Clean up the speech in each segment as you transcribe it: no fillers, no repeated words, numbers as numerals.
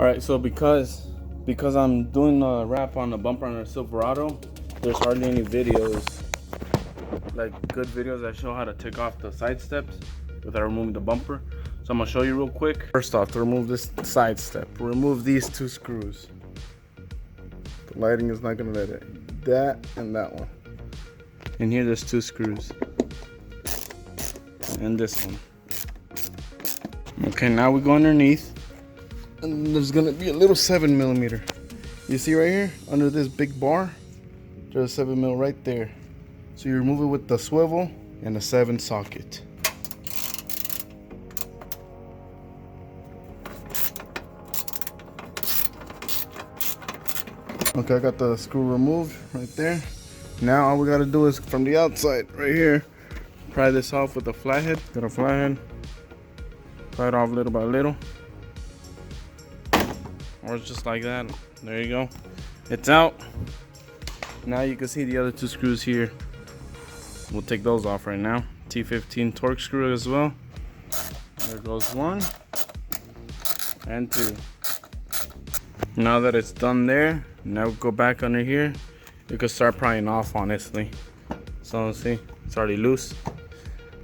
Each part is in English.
All right, so because I'm doing a wrap on the bumper on a Silverado, there's hardly any videos, like good videos that show how to take off the side steps without removing the bumper. So I'm gonna show you real quick. First off, to remove this side step, remove these two screws. The lighting is not gonna let it. That and that one. And here there's two screws. And this one. Okay, now we go underneath. And there's gonna be a little 7mm. You see right here, under this big bar, there's a 7mm right there. So you remove it with the swivel and a 7 socket. Okay, I got the screw removed right there. Now all we gotta do is from the outside, right here, pry this off with a flathead. Got a flathead. Pry it off little by little. Or it's just like that. There you go. It's out. Now you can see the other two screws here. We'll take those off right now. T15 torque screw as well. There goes 1 and 2. Now that it's done there, now go back under here. You can start prying off, honestly. So see, it's already loose.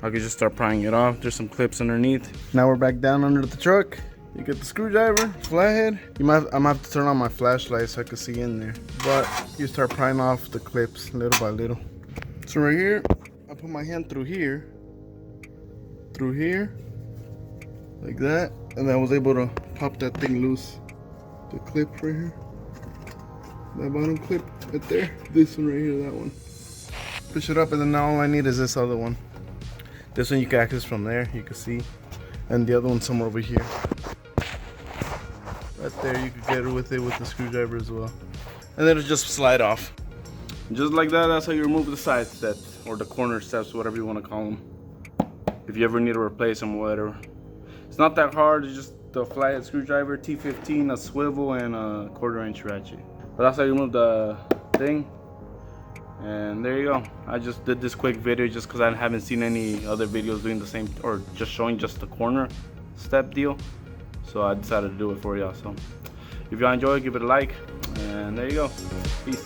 I could just start prying it off. There's some clips underneath. Now we're back down under the truck. You get the screwdriver, flathead. I'm gonna have to turn on my flashlight so I can see in there. But you start prying off the clips little by little. So right here, I put my hand through here, like that, and I was able to pop that thing loose. The clip right here, that bottom clip right there. This one right here, that one. Push it up, and then now all I need is this other one. This one you can access from there, you can see, and the other one somewhere over here. Right there, you could get it with the screwdriver as well. And then it'll just slide off. Just like that, that's how you remove the side steps, or the corner steps, whatever you want to call them. If you ever need to replace them or whatever. It's not that hard, it's just the flathead screwdriver, T15, a swivel, and a 1/4" ratchet. But that's how you remove the thing. And there you go. I just did this quick video just because I haven't seen any other videos doing the same, or just showing just the corner step deal. So I decided to do it for y'all. So if y'all enjoy it, give it a like, and there you go. Peace.